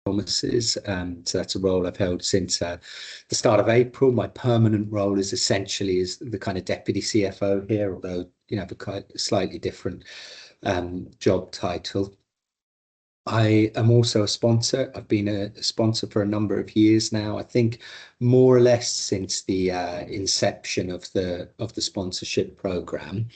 Thomas's. So that's a role I've held since the start of April. My permanent role is essentially as the kind of deputy CFO here, although a quite slightly different job title. I am also a sponsor. I've been a sponsor for a number of years now. I think more or less since the inception of the sponsorship program.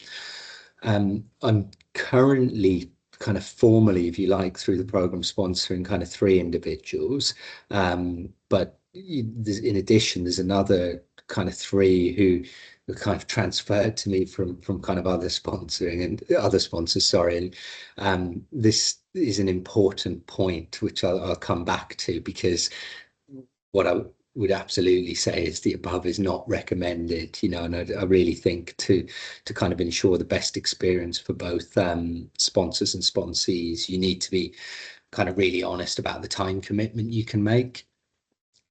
I'm currently kind of formally, if you like, through the program sponsoring kind of 3 individuals. But in addition, there's another kind of 3 who were kind of transferred to me from kind of other sponsoring and other sponsors, sorry. And this is an important point, which I'll come back to, because what I would absolutely say is the above is not recommended, and I really think to kind of ensure the best experience for both sponsors and sponsees, you need to be kind of really honest about the time commitment you can make.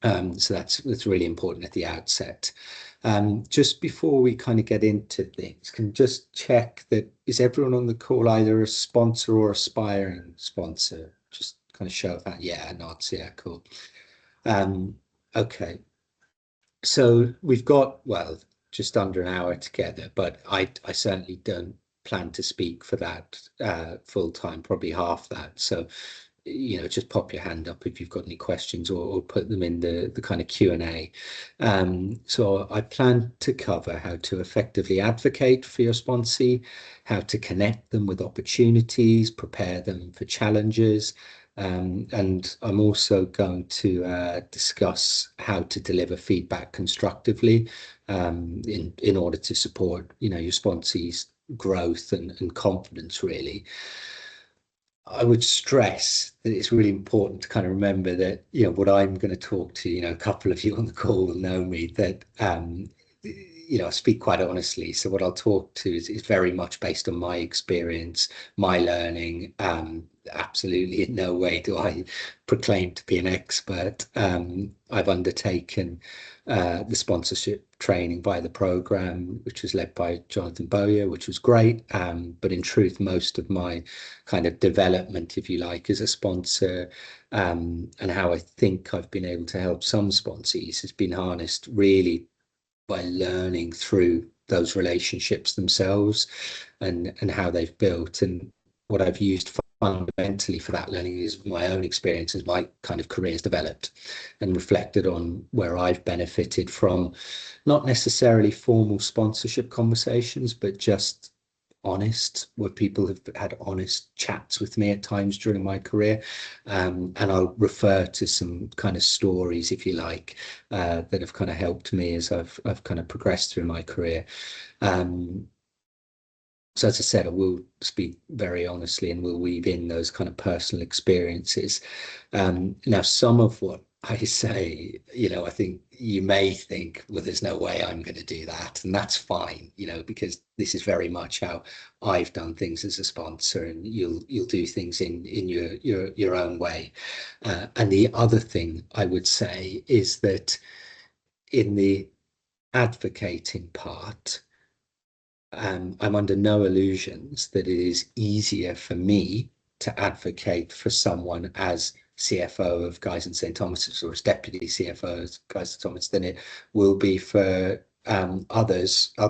So that's really important at the outset. Just before we kind of get into things, can just check that is everyone on the call either a sponsor or aspiring sponsor? Just kind of show that. Yeah, nods. Yeah, cool. Okay. So we've got, well, just under an hour together, but I certainly don't plan to speak for that full time, probably half that. So just pop your hand up if you've got any questions, or put them in the kind of Q&A. So I plan to cover how to effectively advocate for your sponsee, how to connect them with opportunities, prepare them for challenges. And I'm also going to discuss how to deliver feedback constructively in order to support, your sponsee's growth and confidence, really. I would stress that it's really important to kind of remember that, what I'm going to talk to, a couple of you on the call will know me, that, I speak quite honestly. So what I'll talk to is very much based on my experience, my learning. Absolutely in no way do I proclaim to be an expert. I've undertaken the sponsorship training by the program, which was led by Jonathan Bowyer, which was great. But in truth, most of my kind of development, if you like, as a sponsor, and how I think I've been able to help some sponsees has been harnessed really by learning through those relationships themselves and how they've built. And what I've used fundamentally for that learning is my own experience as my kind of career has developed, and reflected on where I've benefited from not necessarily formal sponsorship conversations, but just honest, where people have had honest chats with me at times during my career. And I'll refer to some kind of stories, if you like, that have kind of helped me as I've kind of progressed through my career. So as I said, I will speak very honestly and will weave in those kind of personal experiences. Now, some of what I say, I think you may think, well, there's no way I'm going to do that. And that's fine, because this is very much how I've done things as a sponsor, and you'll do things in your own way. And the other thing I would say is that in the advocating part, I'm under no illusions that it is easier for me to advocate for someone as CFO of Guy's and St Thomas's, or as deputy CFO of Guy's and Thomas, than it will be for other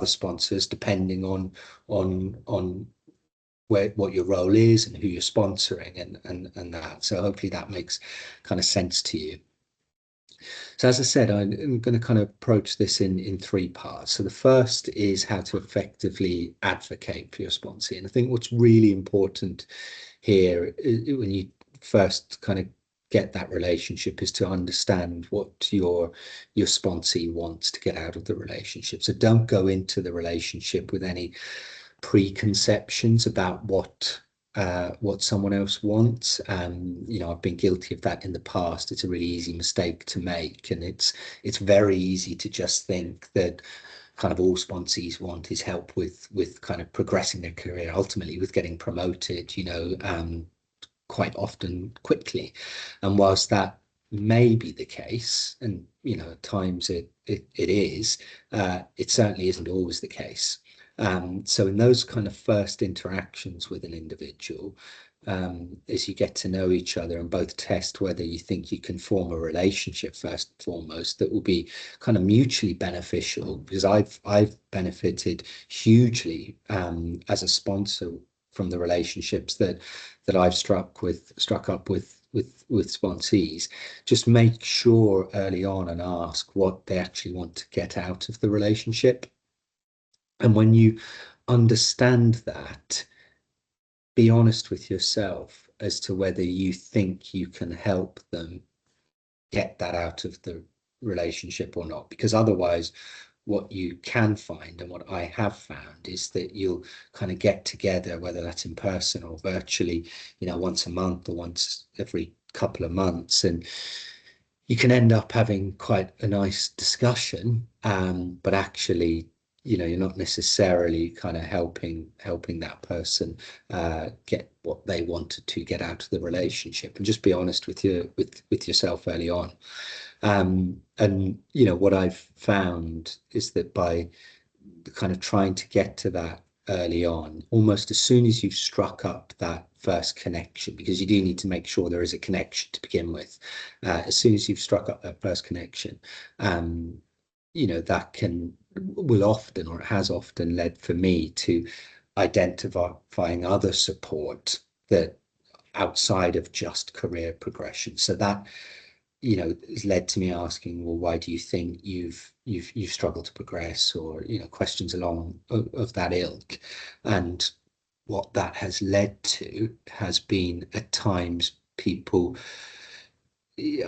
sponsors, depending on what your role is and who you're sponsoring and that. So hopefully that makes kind of sense to you. So as I said, I'm going to kind of approach this in 3 parts. So the first is how to effectively advocate for your sponsee. And I think what's really important here when you first kind of get that relationship is to understand what your sponsee wants to get out of the relationship. So don't go into the relationship with any preconceptions about what someone else wants. I've been guilty of that in the past. It's a really easy mistake to make, and it's very easy to just think that kind of all sponsees want is help with kind of progressing their career, ultimately with getting promoted, quite often quickly. And whilst that may be the case, and at times it is, it certainly isn't always the case. So in those kind of first interactions with an individual, as you get to know each other and both test whether you think you can form a relationship first and foremost that will be kind of mutually beneficial, because I've benefited hugely as a sponsor from the relationships that I've struck up with sponsees. Just make sure early on and ask what they actually want to get out of the relationship. And when you understand that, be honest with yourself as to whether you think you can help them get that out of the relationship or not. Because otherwise, what you can find and what I have found is that you'll kind of get together, whether that's in person or virtually, once a month or once every couple of months, and you can end up having quite a nice discussion, but actually, you're not necessarily kind of helping that person get what they wanted to get out of the relationship. And just be honest with yourself early on. And what I've found is that by kind of trying to get to that early on, almost as soon as you've struck up that first connection, because you do need to make sure there is a connection to begin with. As soon as you've struck up that first connection, that will often, or it has often led for me to identifying other support that outside of just career progression. So that has led to me asking, well, why do you think you've struggled to progress, or questions along of that ilk. And what that has led to has been at times people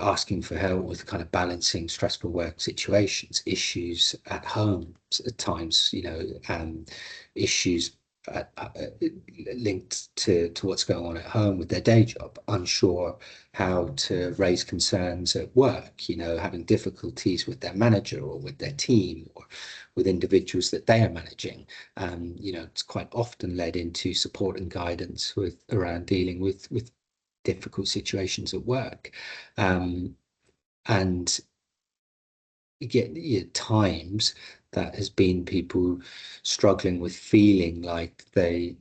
asking for help with kind of balancing stressful work situations, issues at home at times, issues linked to what's going on at home with their day job, unsure how to raise concerns at work, having difficulties with their manager or with their team or with individuals that they are managing. It's quite often led into support and guidance around dealing with difficult situations at work. And you get times that has been people struggling with feeling like they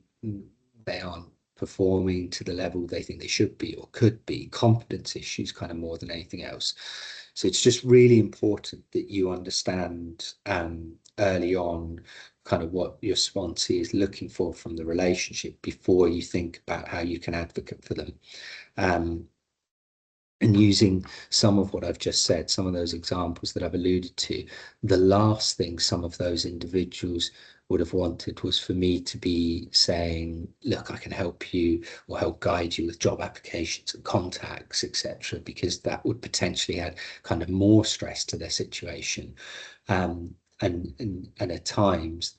aren't performing to the level they think they should be or could be, confidence issues kind of more than anything else. So it's just really important that you understand early on kind of what your sponsee is looking for from the relationship before you think about how you can advocate for them. And using some of what I've just said, some of those examples that I've alluded to, the last thing some of those individuals would have wanted was for me to be saying, look, I can help you or help guide you with job applications and contacts, etc., because that would potentially add kind of more stress to their situation. And at times,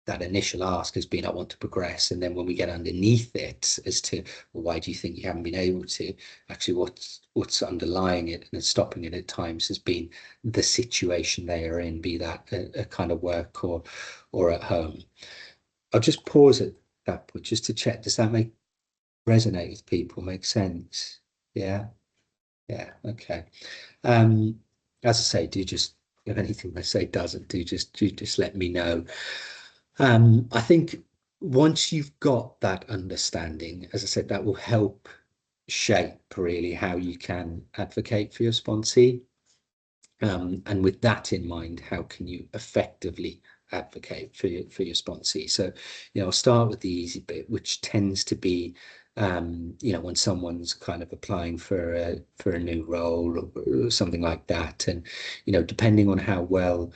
that initial ask has been, I want to progress. And then when we get underneath it as to, well, why do you think you haven't been able to? Actually, what's underlying it and stopping it at times has been the situation they are in, be that a kind of work or at home. I'll just pause at that point just to check. Does that resonate with people? Make sense? Yeah. Yeah. Okay. As I say, do just, if anything I say doesn't, do just let me know. I think once you've got that understanding, as I said, that will help shape really how you can advocate for your sponsee. And with that in mind, how can you effectively advocate for your sponsee? So, I'll start with the easy bit, which tends to be, when someone's kind of applying for a new role or something like that, and depending on how well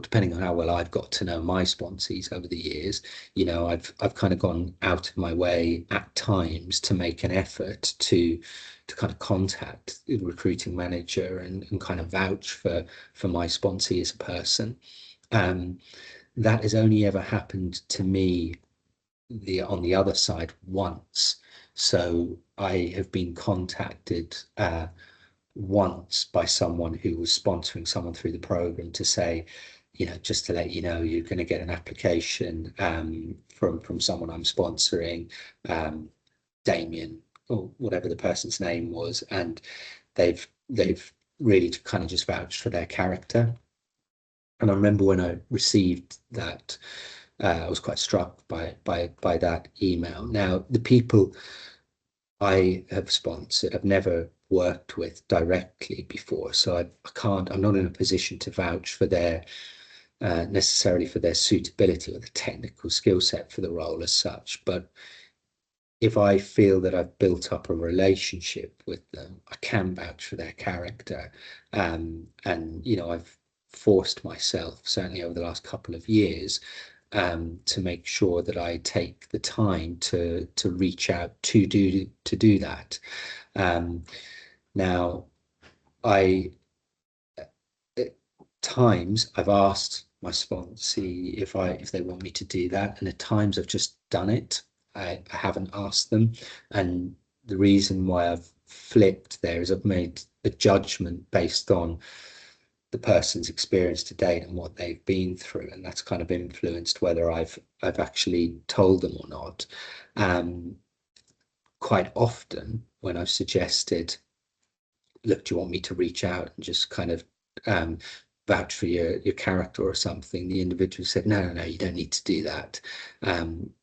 depending on how well I've got to know my sponsees over the years, I've kind of gone out of my way at times to make an effort to kind of contact the recruiting manager and kind of vouch for my sponsee as a person. That has only ever happened to me on the other side once. So I have been contacted once by someone who was sponsoring someone through the program to say, just to let you know, you're going to get an application from someone I'm sponsoring, Damien, or whatever the person's name was, and they've really kind of just vouched for their character. And I remember when I received that I was quite struck by that email. Now, the people I have sponsored, I've never worked with directly before, so I can't. I'm not in a position to vouch for their necessarily for their suitability or the technical skill set for the role as such. But if I feel that I've built up a relationship with them, I can vouch for their character. And I've forced myself, certainly over the last couple of years, to make sure that I take the time to reach out to do that. Um, Now, I at times I've asked my sponsee if they want me to do that, and at times I've just done it. I haven't asked them, and the reason why I've flipped there is I've made a judgment based on the person's experience to date and what they've been through, and that's kind of influenced whether I've actually told them or not. Um, Quite often when I've suggested, look, do you want me to reach out and just kind of um, vouch for your character or something? The individual said, no, no, no, you don't need to do that.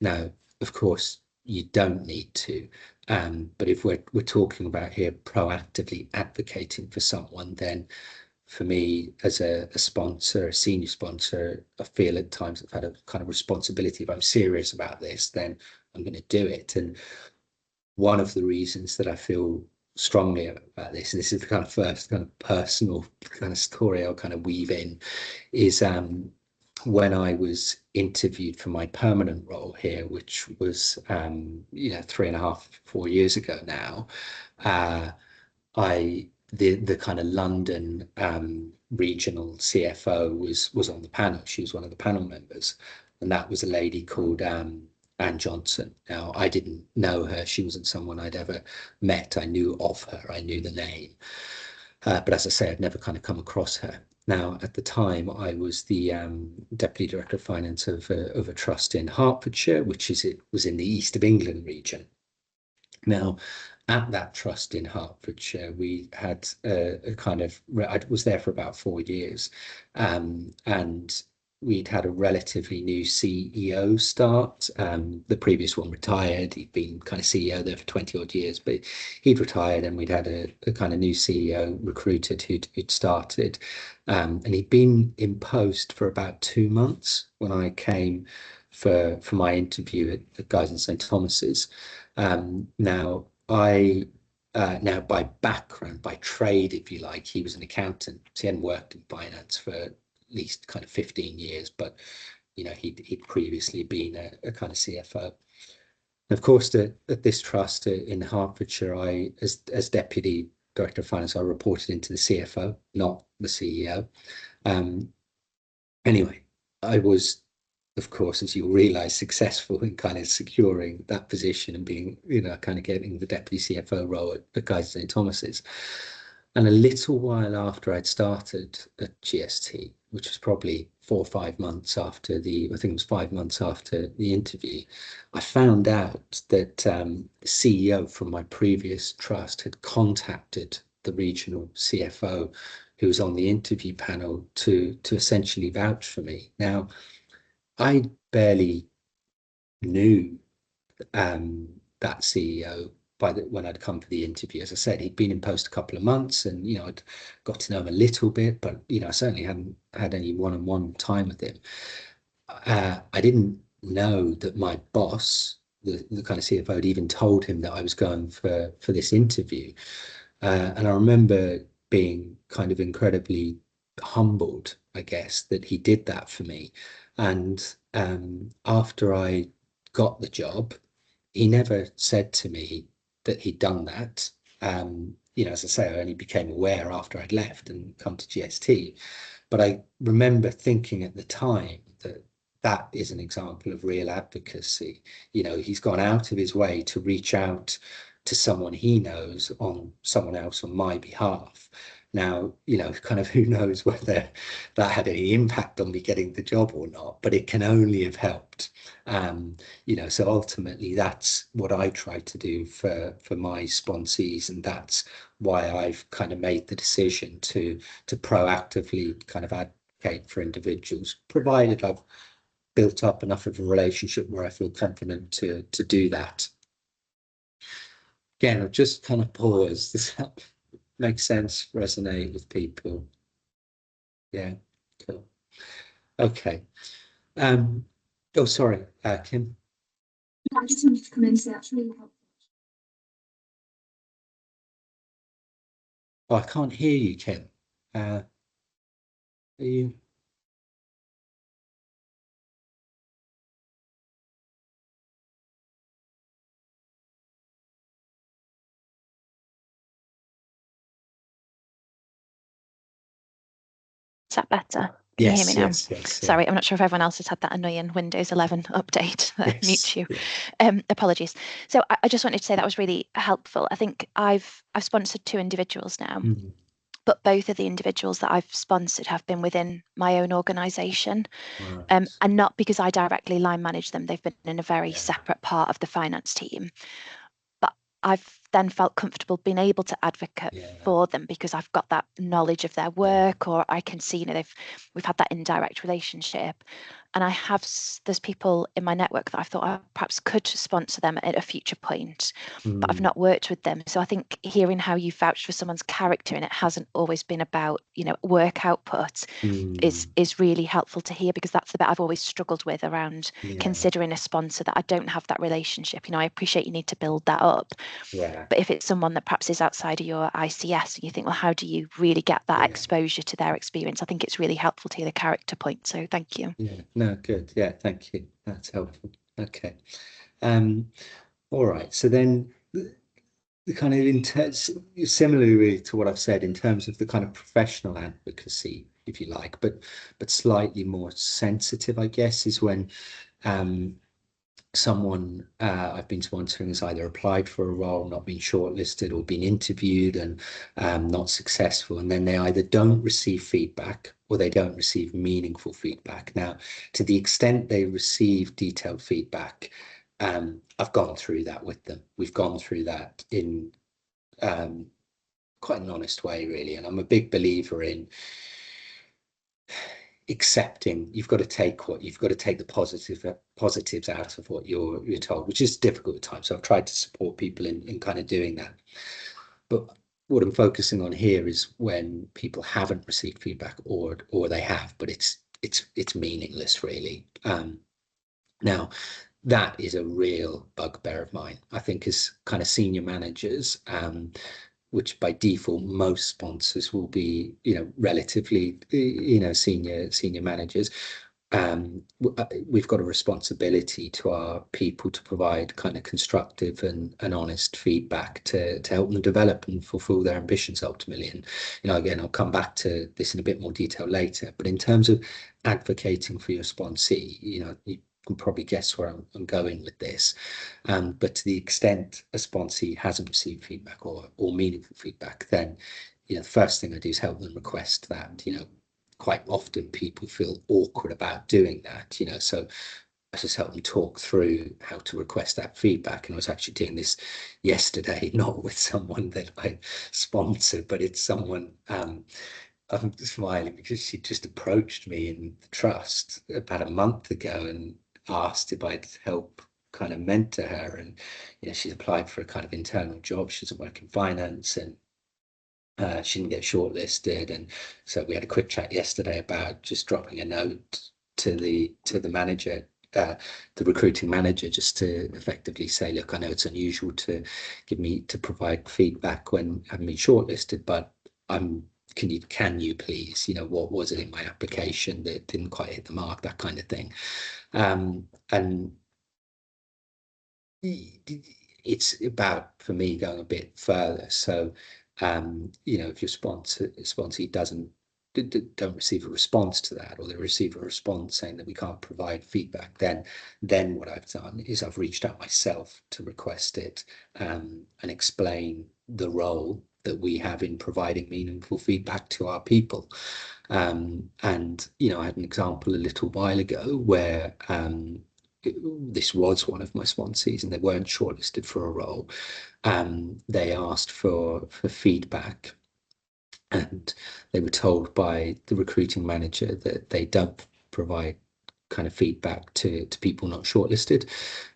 Now, of course, you don't need to. But if we're talking about here proactively advocating for someone, then for me as a sponsor, a senior sponsor, I feel at times I've had a kind of responsibility. If I'm serious about this, then I'm going to do it. And one of the reasons that I feel strongly about this, and this is the kind of first kind of personal kind of story I'll kind of weave in, is when I was interviewed for my permanent role here, which was 3.5, 4 years ago now. The kind of London regional CFO was on the panel. She was one of the panel members, and that was a lady called Anne Johnson. Now, I didn't know her. She wasn't someone I'd ever met. I knew of her. I knew the name. But as I say, I'd never kind of come across her. Now, at the time, I was the Deputy Director of Finance of a trust in Hertfordshire, it was in the East of England region. Now, at that trust in Hertfordshire, we had I was there for about 4 years, and we'd had a relatively new CEO start. The previous one retired. He'd been kind of CEO there for 20 odd years, but he'd retired, and we'd had a kind of new CEO recruited who'd started. And he'd been in post for about 2 months when I came for my interview at Guy's and St Thomas's. Now, by background, by trade, if you like, he was an accountant. So he hadn't worked in finance for at least kind of 15 years, but he'd previously been a kind of CFO. And of course, at this trust in Hertfordshire, as Deputy Director of Finance, I reported into the CFO, not the CEO. Anyway, I was, of course, as you'll realize, successful in kind of securing that position and being, kind of getting the deputy CFO role at Guy's St Thomas's. And a little while after I'd started at GST, which was probably 4 or 5 months after I think it was 5 months after the interview, I found out that the CEO from my previous trust had contacted the regional CFO who was on the interview panel to essentially vouch for me. Now, I barely knew that CEO when I'd come for the interview. As I said, he'd been in post a couple of months, and I'd got to know him a little bit, but I certainly hadn't had any one-on-one time with him. I didn't know that my boss, the kind of CFO, had even told him that I was going for this interview. And I remember being kind of incredibly humbled, I guess, that he did that for me. And after I got the job, he never said to me that he'd done that. As I say, I only became aware after I'd left and come to GST. But I remember thinking at the time that that is an example of real advocacy. He's gone out of his way to reach out to someone he knows on someone else on my behalf. Now, kind of who knows whether that had any impact on me getting the job or not, but it can only have helped. So ultimately that's what I try to do for my sponsees, and that's why I've kind of made the decision to proactively kind of advocate for individuals, provided I've built up enough of a relationship where I feel confident to do that. Again, I've just kind of paused. Does that make sense? Resonate with people? Yeah, cool. Okay. Oh, sorry, Kim. I just wanted to come in and say that's really helpful. Oh, I can't hear you, Kim. Are you? Is that better? Can you hear me now? Yes, yes. Sorry, I'm not sure if everyone else has had that annoying Windows 11 update that mutes you. Apologies. So I just wanted to say that was really helpful. I think I've sponsored 2 individuals now, but both of the individuals that I've sponsored have been within my own organisation, Right. and not because I directly line manage them. They've been in a very separate part of the finance team. But I've then felt comfortable being able to advocate for them because I've got that knowledge of their work, or I can see, we've had that indirect relationship. And there's people in my network that I thought I perhaps could sponsor them at a future point, but I've not worked with them. So I think hearing how you vouched for someone's character, and it hasn't always been about, work output, is really helpful to hear, because that's the bit I've always struggled with around considering a sponsor that I don't have that relationship. I appreciate you need to build that up. But if it's someone that perhaps is outside of your ICS and you think, well, how do you really get that exposure to their experience? I think it's really helpful to hear the character point. So thank you. Yeah, no, good. Yeah, thank you. That's helpful. Okay. All right. So then the kind of similarly to what I've said in terms of the kind of professional advocacy, if you like, but slightly more sensitive, I guess, is when someone I've been sponsoring has either applied for a role, not been shortlisted, or been interviewed and not successful, and then they either don't receive feedback or they don't receive meaningful feedback. Now, to the extent they receive detailed feedback, I've gone through that with them. We've gone through that in quite an honest way, really, and I'm a big believer in accepting. You've got to take the positives out of what you're told, which is difficult at times. So I've tried to support people in kind of doing that. But what I'm focusing on here is when people haven't received feedback, or they have, but it's meaningless, really. Now, that is a real bugbear of mine. I think as kind of senior managers, which by default most sponsors will be, relatively, senior managers. We've got a responsibility to our people to provide kind of constructive and honest feedback to help them develop and fulfill their ambitions ultimately. And, again, I'll come back to this in a bit more detail later. But in terms of advocating for your sponsee, you can probably guess where I'm going with this. But to the extent a sponsee hasn't received feedback or meaningful feedback, then the first thing I do is help them request that. Quite often people feel awkward about doing that. So I just help them talk through how to request that feedback. And I was actually doing this yesterday, not with someone that I sponsored, but it's someone. I'm smiling because she just approached me in the trust about a month ago and asked if I'd help kind of mentor her. And she's applied for a kind of internal job. She doesn't work in finance, and she didn't get shortlisted. And so we had a quick chat yesterday about just dropping a note to the manager, the recruiting manager, just to effectively say, look, I know it's unusual to provide feedback when I haven't been shortlisted, but can you please, what was it in my application that didn't quite hit the mark, that kind of thing. And it's about, for me, going a bit further. So, if your sponsee don't receive a response to that, or they receive a response saying that we can't provide feedback, then what I've done is I've reached out myself to request it, and explain the role that we have in providing meaningful feedback to our people. And I had an example a little while ago where this was one of my sponsees, and they weren't shortlisted for a role. They asked for feedback, and they were told by the recruiting manager that they don't provide kind of feedback to people not shortlisted.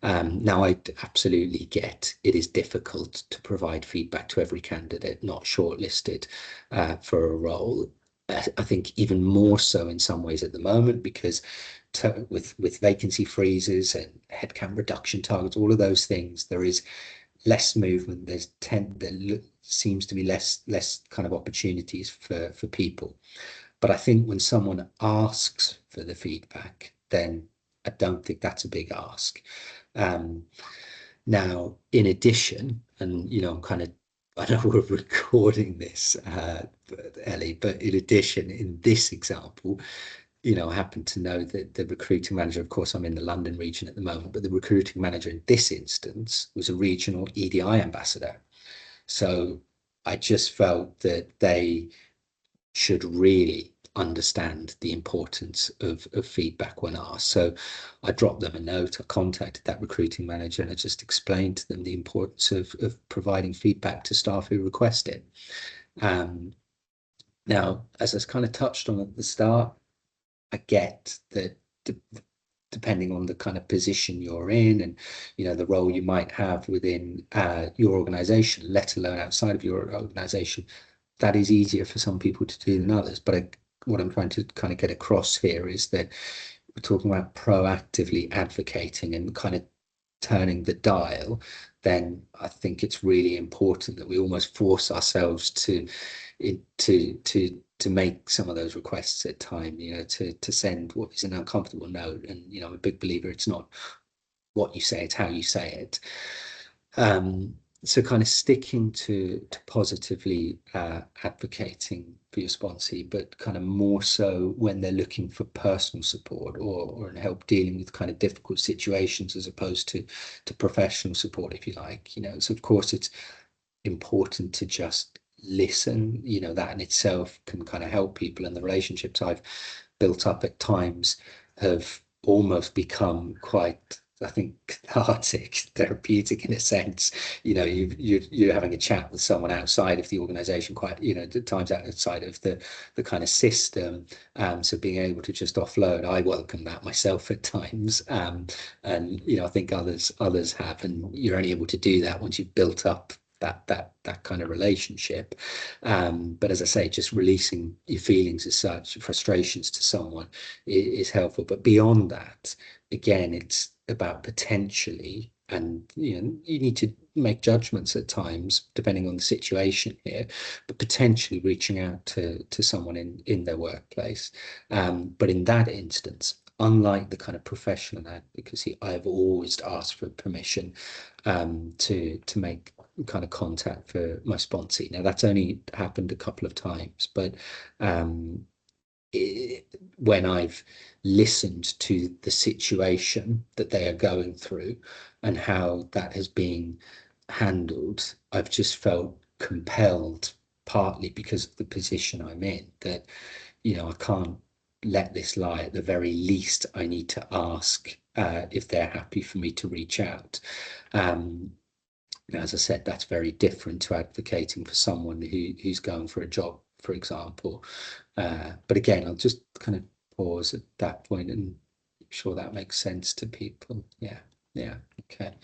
Now, I absolutely get it is difficult to provide feedback to every candidate not shortlisted for a role. I think even more so in some ways at the moment, because with vacancy freezes and headcount reduction targets, all of those things, there is less movement. There seems to be less kind of opportunities for people. But I think when someone asks for the feedback, then I don't think that's a big ask. Now, in addition, and I'm kind of, I know we're recording this, Ellie, but in addition, in this example, I happen to know that the recruiting manager, of course, I'm in the London region at the moment, but the recruiting manager in this instance was a regional EDI ambassador. So I just felt that they should really understand the importance of feedback when asked. So I dropped them a note, I contacted that recruiting manager, and I just explained to them the importance of providing feedback to staff who request it. Now, as I kind of touched on at the start, I get that depending on the kind of position you're in and the role you might have within your organization, let alone outside of your organization, that is easier for some people to do than others. But what I'm trying to kind of get across here is that we're talking about proactively advocating and kind of turning the dial. Then I think it's really important that we almost force ourselves to make some of those requests at time, to send what is an uncomfortable note. And I'm a big believer it's not what you say, it's how you say it. So kind of sticking to positively advocating for your sponsee, but kind of more so when they're looking for personal support or help dealing with kind of difficult situations, as opposed to professional support, if you like. So of course it's important to just listen. That in itself can kind of help people, and the relationships I've built up at times have almost become quite, I think, cathartic, therapeutic in a sense. You're having a chat with someone outside of the organization, quite, at times outside of the kind of system. So being able to just offload, I welcome that myself at times. And I think others have, and you're only able to do that once you've built up that kind of relationship. But as I say, just releasing your feelings as such, frustrations to someone is helpful. But beyond that, again, it's about potentially, and you need to make judgments at times depending on the situation here, but potentially reaching out to someone in their workplace. But in that instance, unlike the kind of professional advocacy, I've always asked for permission to make kind of contact for my sponsee. Now that's only happened a couple of times, but when I've listened to the situation that they are going through and how that has been handled, I've just felt compelled, partly because of the position I'm in, that I can't let this lie. At the very least, I need to ask if they're happy for me to reach out. As I said, that's very different to advocating for someone who's going for a job, for example. But again, I'll just kind of pause at that point and make sure that makes sense to people. Yeah, okay.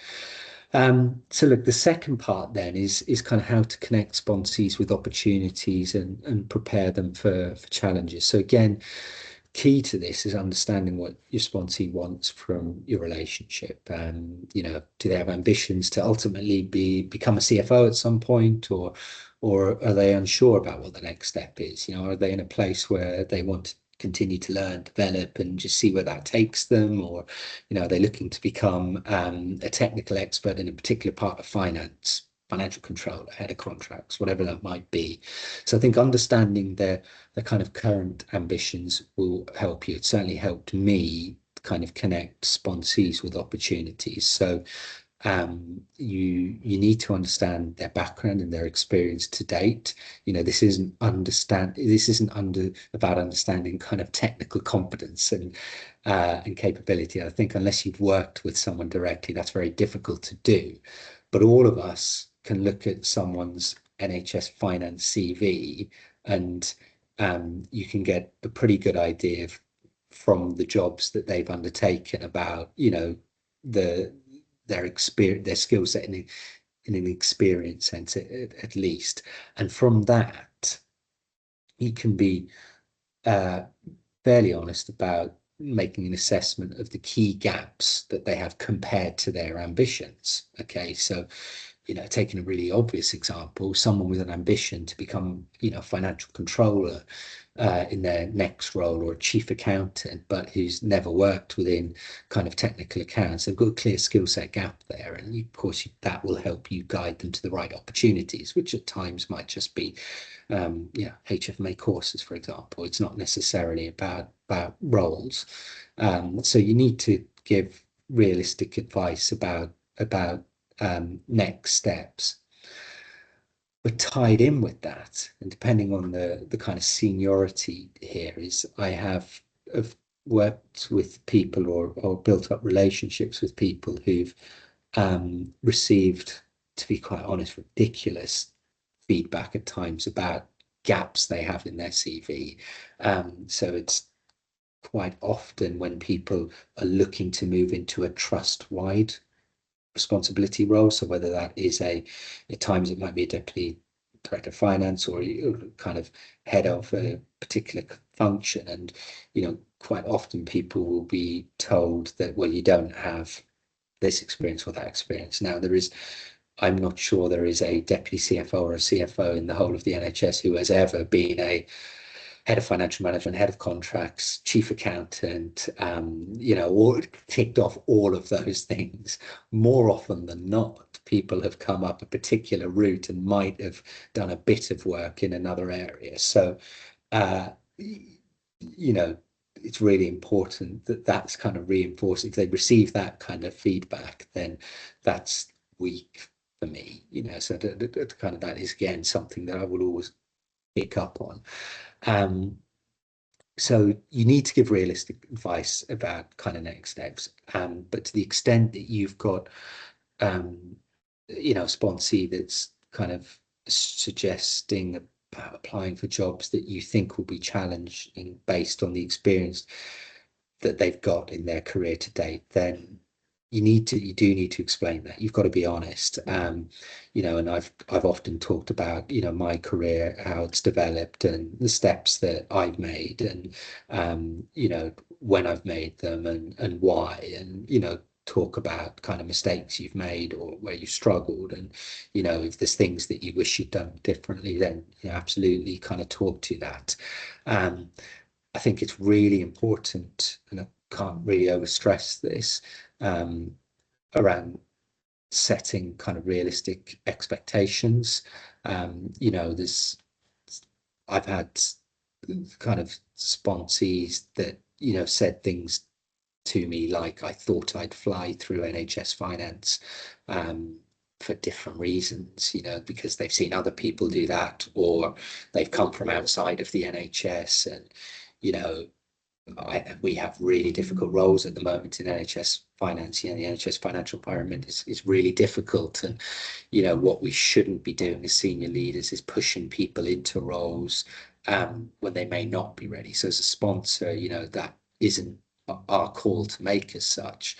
So look, the second part then is kind of how to connect sponsees with opportunities and prepare them for challenges. So again, key to this is understanding what your sponsee wants from your relationship. Do they have ambitions to ultimately become a CFO at some point, or are they unsure about what the next step is? Are they in a place where they want to continue to learn, develop, and just see where that takes them? Or, are they looking to become a technical expert in a particular part of finance, financial control, head of contracts, whatever that might be? So I think understanding their kind of current ambitions will help you. It certainly helped me kind of connect sponsees with opportunities. So you need to understand their background and their experience to date. This isn't about understanding kind of technical competence and capability. I think unless you've worked with someone directly, that's very difficult to do. But all of us can look at someone's NHS finance CV, and you can get a pretty good idea of from the jobs that they've undertaken about, their experience, their skill set in an experience sense at least. And from that, you can be uh, fairly honest about making an assessment of the key gaps that they have compared to their ambitions. Okay, so taking a really obvious example, someone with an ambition to become, financial controller in their next role, or a chief accountant, but who's never worked within kind of technical accounts, they've got a clear skill set gap there. And of course, that will help you guide them to the right opportunities, which at times might just be, HFMA courses, for example. It's not necessarily about roles. So you need to give realistic advice about next steps. But tied in with that, and depending on the kind of seniority here, is I have worked with people, or built up relationships with people who've received, to be quite honest, ridiculous feedback at times about gaps they have in their CV. So it's quite often when people are looking to move into a trust-wide responsibility role. So whether that is at times it might be a deputy director of finance, or kind of head of a particular function. And, quite often people will be told that, well, you don't have this experience or that experience. Now, I'm not sure there is a deputy CFO or a CFO in the whole of the NHS who has ever been a head of financial management, head of contracts, chief accountant, or ticked off all of those things. More often than not, people have come up a particular route and might have done a bit of work in another area. So, it's really important that that's kind of reinforced. If they receive that kind of feedback, then that's weak for me, so kind of that is, again, something that I will always pick up on. So you need to give realistic advice about kind of next steps. But to the extent that you've got, a sponsee that's kind of suggesting about applying for jobs that you think will be challenging based on the experience that they've got in their career to date, then you do need to explain that. You've got to be honest. And I've often talked about, my career, how it's developed, and the steps that I've made, and when I've made them, and why, and talk about kind of mistakes you've made, or where you struggled. And if there's things that you wish you'd done differently, then absolutely kind of talk to that. I think it's really important, and I can't really overstress this, around setting kind of realistic expectations. I've had kind of sponsees that, said things to me like, I thought I'd fly through NHS finance, for different reasons, because they've seen other people do that, or they've come from outside of the NHS. And, we have really difficult roles at the moment in NHS finance. The NHS financial environment is really difficult. And, what we shouldn't be doing as senior leaders is pushing people into roles when they may not be ready. So as a sponsor, that isn't our call to make as such,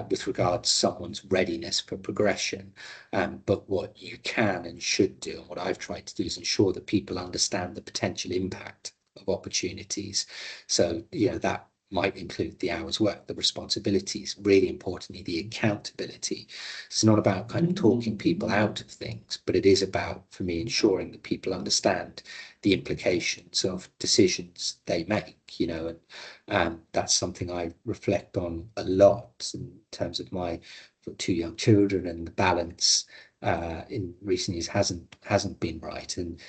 with regards to someone's readiness for progression. But what you can and should do, and what I've tried to do, is ensure that people understand the potential impact of opportunities. So, that might include the hours work, the responsibilities, really importantly, the accountability. It's not about kind of talking people out of things, but it is about, for me, ensuring that people understand the implications of decisions they make, and that's something I reflect on a lot in terms of my two young children, and the balance in recent years hasn't been right. And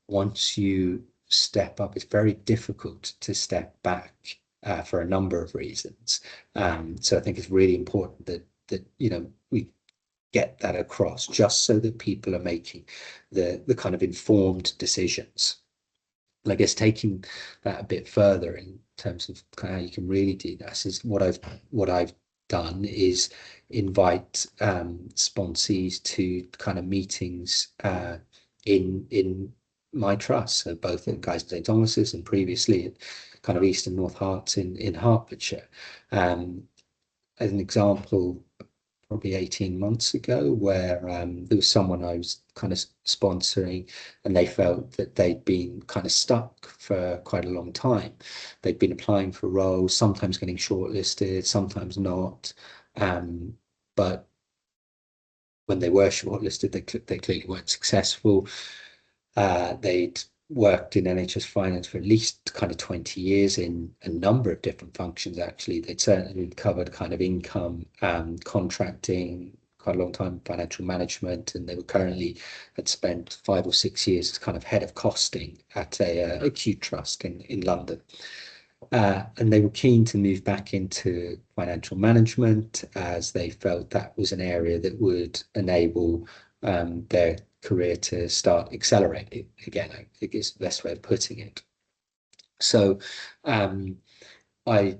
once you step up, it's very difficult to step back, for a number of reasons. So I think it's really important that we get that across, just so that people are making the kind of informed decisions. And I guess taking that a bit further in terms of kind of how you can really do this, is what I've done is invite sponsees to kind of meetings in my trust. So both at Guy's and St Thomas's, and previously kind of East and North Herts in Hertfordshire. As an example, probably 18 months ago, where there was someone I was kind of sponsoring, and they felt that they'd been kind of stuck for quite a long time. They'd been applying for roles, sometimes getting shortlisted, sometimes not. But when they were shortlisted, they clearly weren't successful. They'd worked in NHS finance for at least kind of 20 years in a number of different functions, actually. They'd certainly covered kind of income, contracting, quite a long time, financial management, and they were currently had spent 5 or 6 years as kind of head of costing at a acute trust in London. And they were keen to move back into financial management, as they felt that was an area that would enable their career to start accelerating again. I think it's the best way of putting it. So I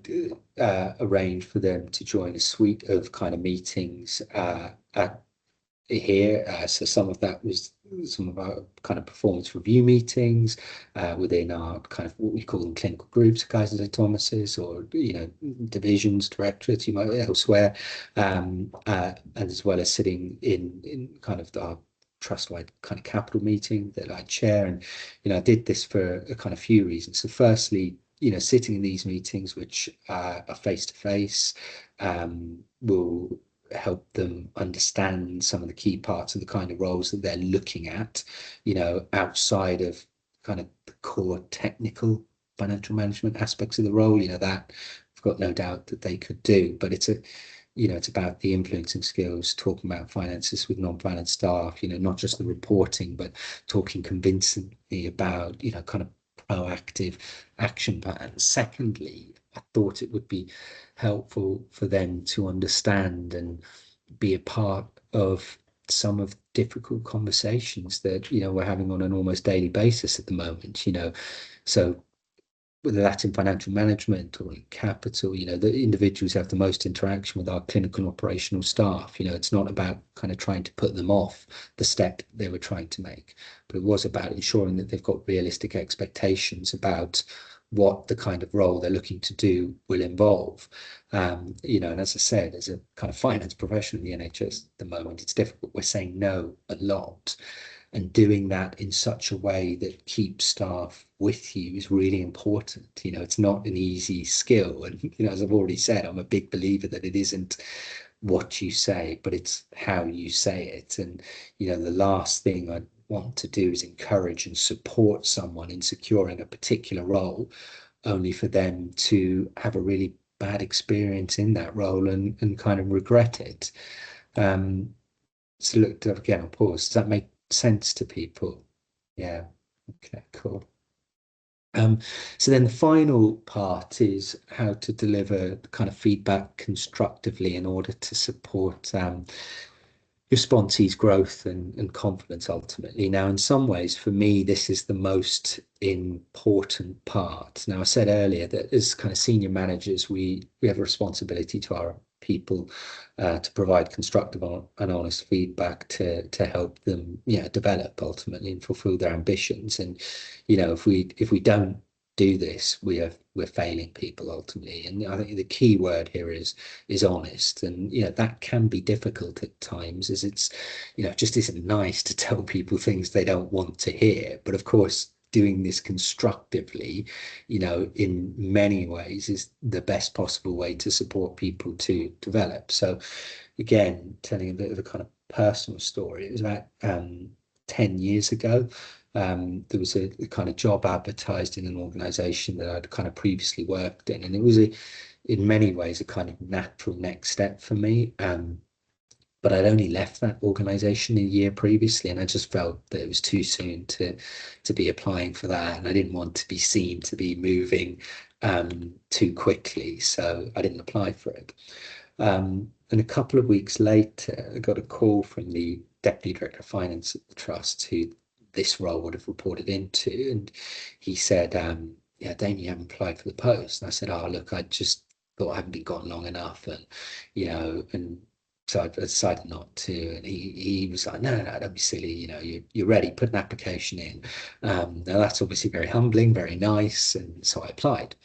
arranged for them to join a suite of kind of meetings at here. So some of that was some of our kind of performance review meetings within our kind of what we call them clinical groups, Kaisers and Thomas's, or divisions, directorates, you might elsewhere, and as well as sitting in kind of our trust-wide kind of capital meeting that I chair. And I did this for a kind of few reasons. So firstly, sitting in these meetings, which are face to face, will help them understand some of the key parts of the kind of roles that they're looking at, outside of kind of the core technical financial management aspects of the role, that I've got no doubt that they could do. But it's about the influencing skills, talking about finances with non-finance staff, not just the reporting, but talking convincingly about, kind of proactive action plans. Secondly, I thought it would be helpful for them to understand and be a part of some of the difficult conversations that we're having on an almost daily basis at the moment. So whether that's in financial management or in capital, the individuals have the most interaction with our clinical and operational staff. It's not about kind of trying to put them off the step they were trying to make, but it was about ensuring that they've got realistic expectations about what the kind of role they're looking to do will involve. And as I said, as a kind of finance professional in the NHS at the moment, it's difficult. We're saying no a lot. And doing that in such a way that keeps staff with you is really important. It's not an easy skill. And, as I've already said, I'm a big believer that it isn't what you say, but it's how you say it. And, the last thing I want to do is encourage and support someone in securing a particular role, only for them to have a really bad experience in that role and kind of regret it. So look, again, I'll pause. Does that make sense to people? Yeah. Okay, cool. So then the final part is how to deliver kind of feedback constructively in order to support your sponsee's growth and confidence ultimately. Now, in some ways, for me, this is the most important part. Now, I said earlier that as kind of senior managers, we have a responsibility to our people to provide constructive and honest feedback to help them, develop ultimately and fulfill their ambitions. And if we don't do this, we're failing people ultimately. And I think the key word here is honest. And that can be difficult at times, as it's just isn't nice to tell people things they don't want to hear. But of course, doing this constructively, in many ways is the best possible way to support people to develop. So again, telling a bit of a kind of personal story, it was about 10 years ago. There was a kind of job advertised in an organization that I'd kind of previously worked in, and it was in many ways a kind of natural next step for me. But I'd only left that organization a year previously, and I just felt that it was too soon to be applying for that, and I didn't want to be seen to be moving too quickly, so I didn't apply for it. And a couple of weeks later, I got a call from the Deputy Director of Finance at the Trust, who this role would have reported into, and he said, yeah, Damien, you haven't applied for the post. And I said, oh, look, I just thought I haven't been gone long enough, and and So I decided not to, and he was like, no, no, no, don't be silly. You're ready. Put an application in. Now that's obviously very humbling, very nice, and so I applied.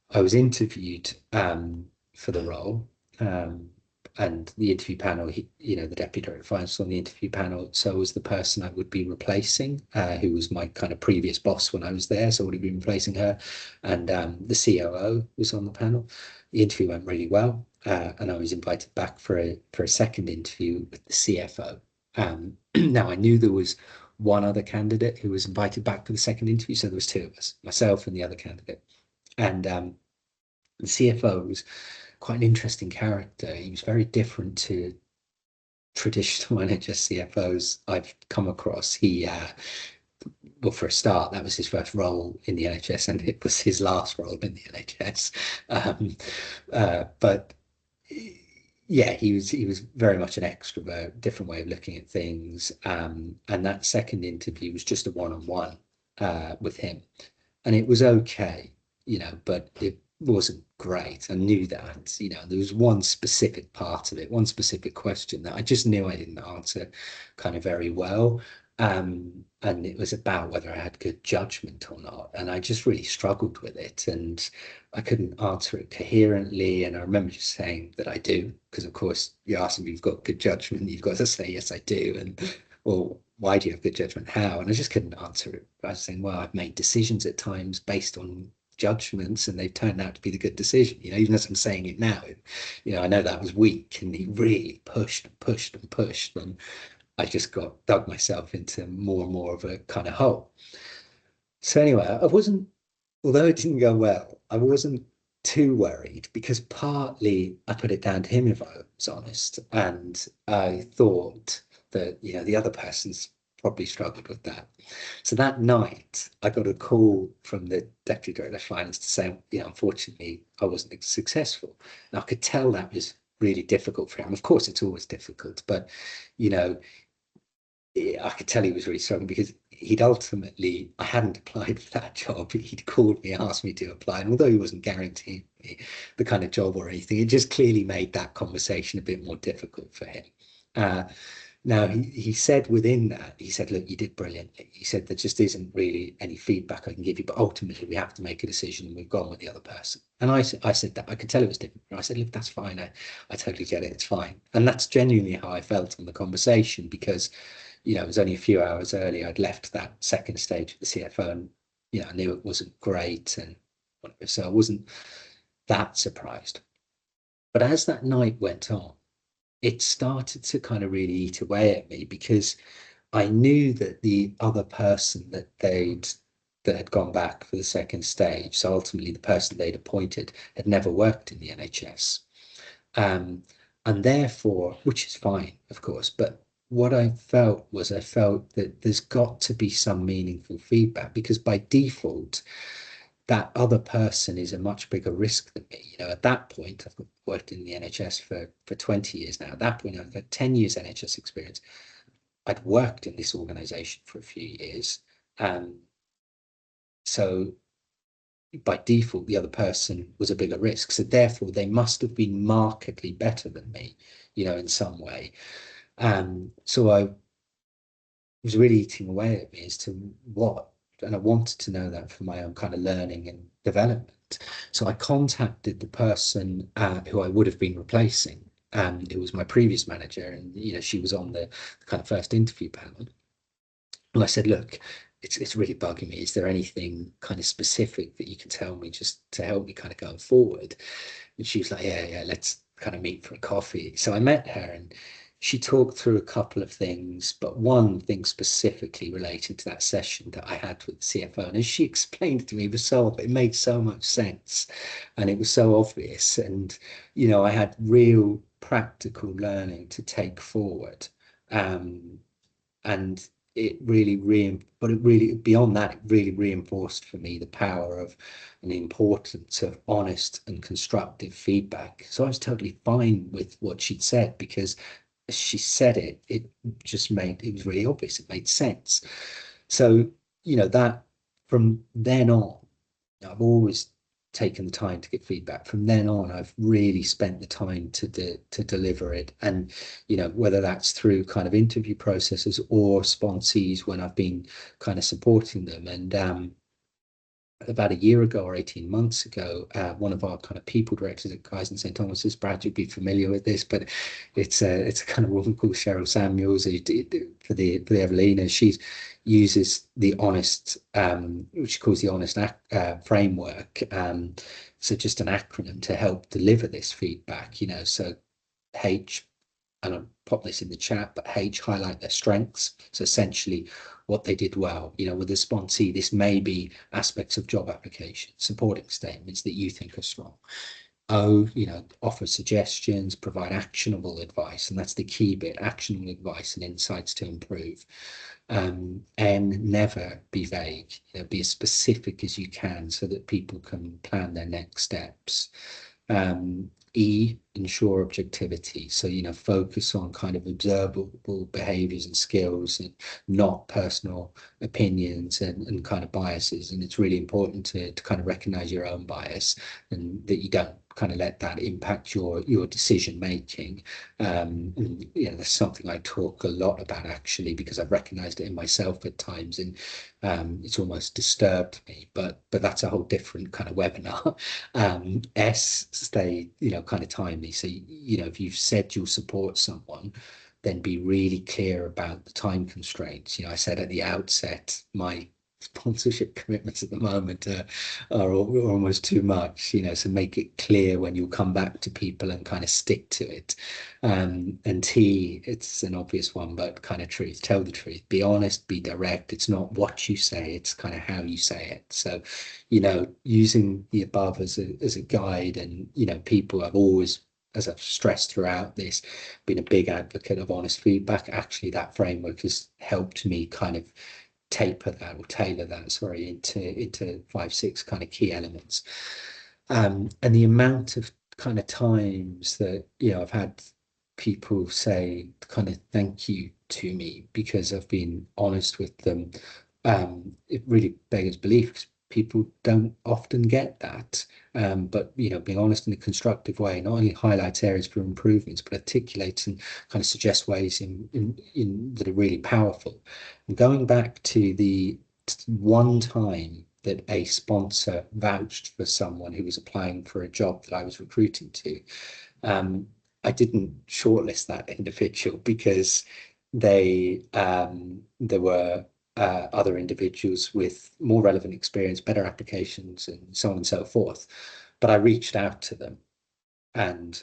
I was interviewed for the role, um, and the interview panel, the deputy director of finance on the interview panel. So was the person I would be replacing, who was my kind of previous boss when I was there. So I would have been replacing her, and the COO was on the panel. The interview went really well, and I was invited back for a second interview with the CFO. Now I knew there was one other candidate who was invited back for the second interview, so there was two of us, myself and the other candidate. And the CFO was quite an interesting character. He was very different to traditional NHS CFOs I've come across. Well, for a start, that was his first role in the NHS, and it was his last role in the NHS. But yeah, he was very much an extrovert, different way of looking at things. And that second interview was just a one-on-one with him, and it was okay, but it wasn't great. I knew that, there was one specific part of it, one specific question that I just knew I didn't answer kind of very well. And it was about whether I had good judgment or not. And I just really struggled with it, and I couldn't answer it coherently. And I remember just saying that I do, because of course you ask me if you've got good judgment, you've got to say, yes, I do. And well, why do you have good judgment? How? And I just couldn't answer it. I was saying, well, I've made decisions at times based on judgments, and they've turned out to be the good decision. Even as I'm saying it now, I know that was weak, and he really pushed and pushed and pushed, and I just got dug myself into more and more of a kind of hole. So anyway, although it didn't go well, I wasn't too worried, because partly I put it down to him, if I was honest, and I thought that the other person's probably struggled with that. So that night, I got a call from the deputy director of finance to say, unfortunately, I wasn't successful. And I could tell that was really difficult for him. Of course, it's always difficult, but you know, I could tell he was really struggling, because I hadn't applied for that job. He'd called me, asked me to apply. And although he wasn't guaranteeing me the kind of job or anything, it just clearly made that conversation a bit more difficult for him. Uh, Now, he said within that, he said, look, you did brilliantly. He said, there just isn't really any feedback I can give you, but ultimately we have to make a decision, and we've gone with the other person. And I said that I could tell it was different. I said, look, that's fine. I totally get it. It's fine. And that's genuinely how I felt on the conversation, because, it was only a few hours earlier. I'd left that second stage of the CFO, and, I knew it wasn't great. And whatever, so I wasn't that surprised. But as that night went on, it started to kind of really eat away at me, because I knew that the other person that had gone back for the second stage, so ultimately the person they'd appointed, had never worked in the NHS. Um, and therefore, which is fine, of course, but what I felt that there's got to be some meaningful feedback, because by default, that other person is a much bigger risk than me. At that point, I've worked in the NHS for 20 years now. At that point, I've got 10 years NHS experience. I'd worked in this organization for a few years. So by default, the other person was a bigger risk. So therefore, they must have been markedly better than me, in some way. So I was really eating away at me as to what, and I wanted to know that for my own kind of learning and development. So I contacted the person who I would have been replacing, and it was my previous manager, and she was on the kind of first interview panel. And I said, look, it's really bugging me. Is there anything kind of specific that you can tell me just to help me kind of going forward? And she was like, yeah, let's kind of meet for a coffee. So I met her, and she talked through a couple of things, but one thing specifically related to that session that I had with the CFO. And as she explained it to me, it made so much sense, and it was so obvious. And, I had real practical learning to take forward. And beyond that, it really reinforced for me the power of and the importance of honest and constructive feedback. So I was totally fine with what she'd said, because as she said it was really obvious. It made sense. So, that from then on, I've always taken the time to get feedback. From then on, I've really spent the time to deliver it. And, you know, whether that's through kind of interview processes or sponsees when I've been kind of supporting them. And about a year ago or 18 months ago, one of our kind of people directors at Guy's and St Thomas's, Brad, you'd be familiar with this, but it's a kind of woman called Cheryl Samuels for the Evelina. She uses the honest, which she calls the honest framework. So just an acronym to help deliver this feedback, you know. So H, and I'll pop this in the chat, but H, highlight their strengths. So essentially what they did well, you know, with the sponsee, this may be aspects of job application, supporting statements that you think are strong. O, you know, offer suggestions, provide actionable advice, and that's the key bit, actionable advice and insights to improve. And never be vague, you know, be as specific as you can so that people can plan their next steps. E, ensure objectivity. So, you know, focus on kind of observable behaviors and skills and not personal opinions and kind of biases. And it's really important to kind of recognize your own bias and that you don't kind of let that impact your decision making. And, you know, that's something I talk a lot about actually, because I've recognized it in myself at times, and it's almost disturbed me, but that's a whole different kind of webinar. S, stay, you know, kind of timely. So, you know, if you've said you'll support someone, then be really clear about the time constraints. You know, I said at the outset, my sponsorship commitments at the moment are almost too much, you know, so make it clear when you'll come back to people and kind of stick to it. And T, it's an obvious one, but kind of truth, tell the truth, be honest, be direct. It's not what you say, it's kind of how you say it. So, you know, using the above as a guide, and, you know, people have always, as I've stressed throughout this, been a big advocate of honest feedback. Actually, that framework has helped me kind of tailor that, sorry, into 5-6 kind of key elements. And the amount of kind of times that, you know, I've had people say kind of thank you to me because I've been honest with them, it really beggars belief, because people don't often get that. But, you know, being honest in a constructive way not only highlights areas for improvements, but articulates and kind of suggests ways in that are really powerful. And going back to the one time that a sponsor vouched for someone who was applying for a job that I was recruiting to, I didn't shortlist that individual because there were other individuals with more relevant experience, better applications, and so on and so forth. But I reached out to them and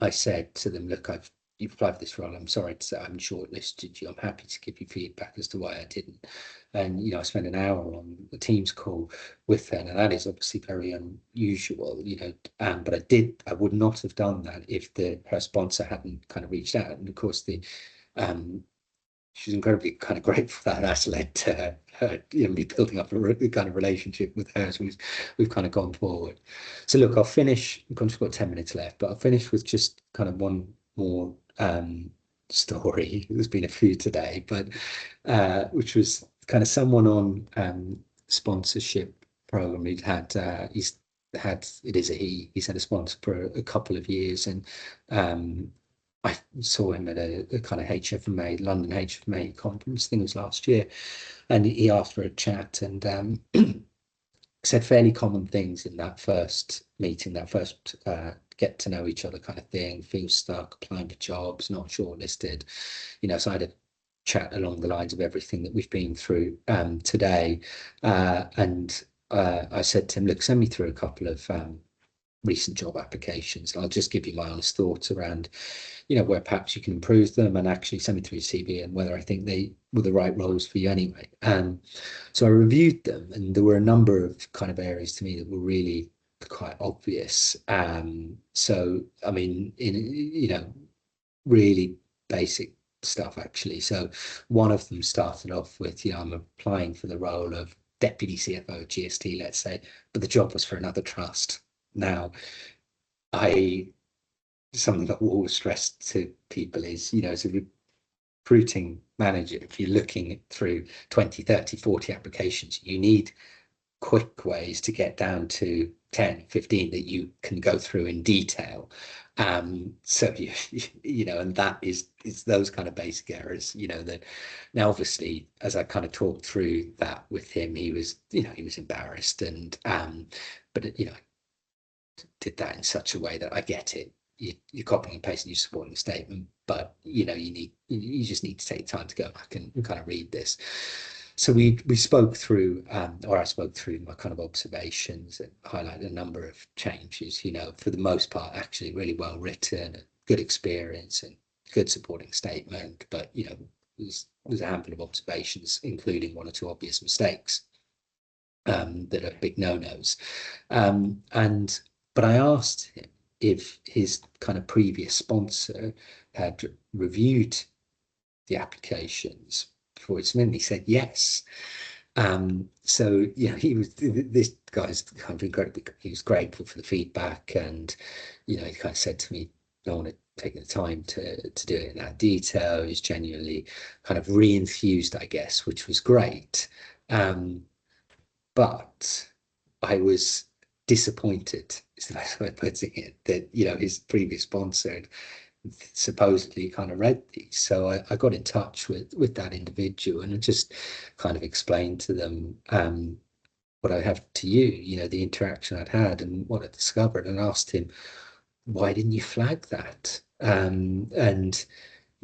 I said to them, look, you've applied for this role. I'm sorry to say I haven't shortlisted you. I'm happy to give you feedback as to why I didn't. And, you know, I spent an hour on the Teams call with them, and that is obviously very unusual, you know, but I would not have done that if her sponsor hadn't kind of reached out. And of course, she's incredibly kind of grateful that that's led to her, you know, me building up a kind of relationship with her as we've kind of gone forward. So look, I'll finish. I've just got 10 minutes left, but I'll finish with just kind of one more story. There's been a few today, but which was kind of someone on sponsorship program. He's had, it is a he's had a sponsor for a couple of years, and I saw him at a kind of HFMA, London HFMA conference, I think it was last year, and he asked for a chat and said fairly common things in that first meeting, that first get to know each other kind of thing, feel stuck, applying for jobs, not shortlisted, you know. So I had a chat along the lines of everything that we've been through today, and I said to him, look, send me through a couple of recent job applications. I'll just give you my honest thoughts around, you know, where perhaps you can improve them, and actually send me through your CV and whether I think they were the right roles for you anyway. So I reviewed them, and there were a number of kind of areas to me that were really quite obvious. So, I mean, you know, really basic stuff actually. So one of them started off with, you know, I'm applying for the role of deputy CFO GST, let's say, but the job was for another trust. Now, something that I always stress to people is, you know, as a recruiting manager, if you're looking through 20, 30, 40 applications, you need quick ways to get down to 10, 15 that you can go through in detail. So you know, and that is those kind of basic errors, you know, that now obviously as I kind of talked through that with him, he was, you know, he was embarrassed, and but you know, did that in such a way that I get it. You're copying and pasting your supporting statement, but you know, you just need to take time to go back and kind of read this. So we spoke through, or I spoke through my kind of observations and highlighted a number of changes. You know, for the most part, actually really well written, good experience, and good supporting statement. But you know, there's a handful of observations, including one or two obvious mistakes that are big no-nos. But I asked him if his kind of previous sponsor had reviewed the applications before it's submitted. He said yes. So you know, this guy's kind of incredibly, he was grateful for the feedback, and you know, he kind of said to me, "I want to take the time to do it in that detail." He's genuinely kind of re-enthused, I guess, which was great. But I was disappointed, is the best way of putting it, that you know, his previous sponsor had supposedly kind of read these. So I got in touch with that individual, and I just kind of explained to them what I have to you, you know, the interaction I'd had and what I discovered, and asked him, why didn't you flag that? And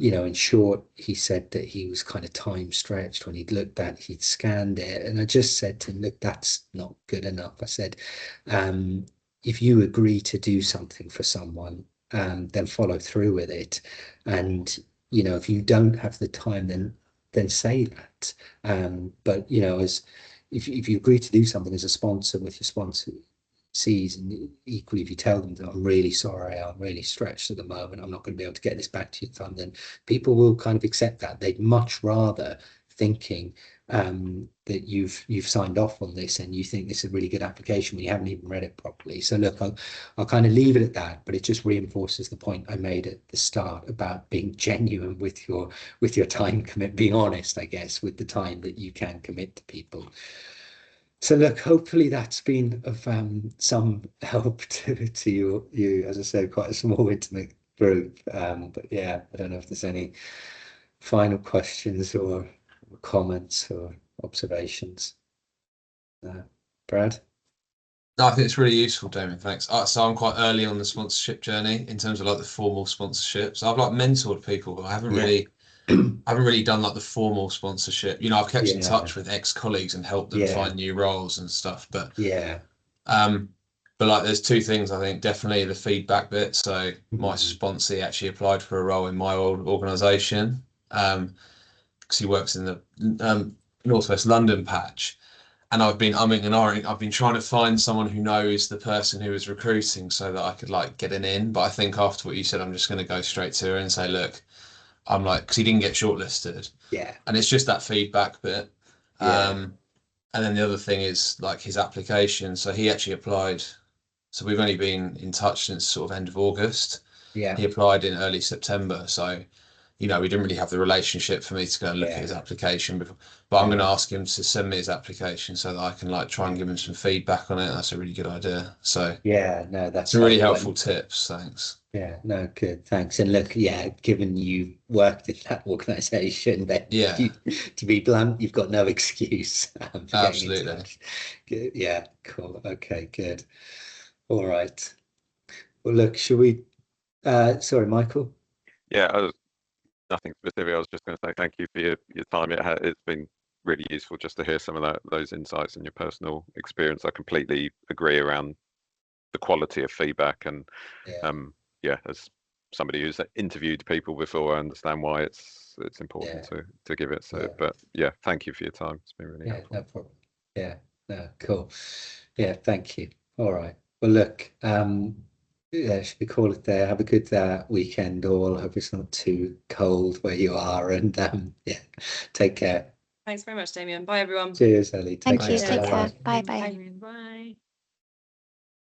you know, in short, he said that he was kind of time stretched when he'd looked at, he'd scanned it. And I just said to him, look, that's not good enough. I said, if you agree to do something for someone, then follow through with it. And, you know, if you don't have the time, then say that. But, you know, if you agree to do something as a sponsor with your sponsor, sees, and equally if you tell them that I'm really sorry, I'm really stretched at the moment, I'm not going to be able to get this back to you in time, then people will kind of accept that. They'd much rather thinking that you've signed off on this and you think this is a really good application when you haven't even read it properly. So look, I'll kind of leave it at that, but it just reinforces the point I made at the start about being genuine with your time commit, being honest, I guess, with the time that you can commit to people. So look, hopefully that's been of some help to you, as I said, quite a small, intimate group. But yeah, I don't know if there's any final questions or comments or observations. Brad? No, I think it's really useful, Damien. Thanks. So I'm quite early on the sponsorship journey in terms of like the formal sponsorships. I've like mentored people, but I haven't really done like the formal sponsorship. You know, I've kept in touch with ex-colleagues and helped them find new roles and stuff. But like there's two things I think, definitely the feedback bit. So my sponsee actually applied for a role in my old organisation because he works in the Northwest London patch. And I've been umming and ahhing. I've been trying to find someone who knows the person who is recruiting so that I could like get an in. But I think after what you said, I'm just going to go straight to her and say, look, I'm like, because he didn't get shortlisted. Yeah. And it's just that feedback bit. And then the other thing is like his application. So he actually applied. So we've only been in touch since sort of end of August. Yeah. He applied in early September. So, you know, we didn't really have the relationship for me to go and look at his application before. But I'm going to ask him to send me his application so that I can like try and give him some feedback on it. That's a really good idea. So yeah, no, that's some really helpful tips. Thanks. Yeah, no, good, thanks. And look, yeah, given you worked in that organisation, then to be blunt, you've got no excuse for getting in touch. Good. Yeah, cool. Okay, good. All right. Well, look, shall we? Sorry, Michael. Yeah, nothing specific. I was just going to say thank you for your time. It's been really useful just to hear some of those insights and your personal experience. I completely agree around the quality of feedback, and as somebody who's interviewed people before, I understand why it's important to give it. So, but yeah, thank you for your time. It's been really helpful. No problem. Yeah, no, cool. Yeah, thank you. All right. Well, look, should we call it there? Have a good weekend all. Hope it's not too cold where you are, and take care. Thanks very much, Damien. Bye, everyone. Cheers, Ellie. Thank you. Take care. Bye. Bye.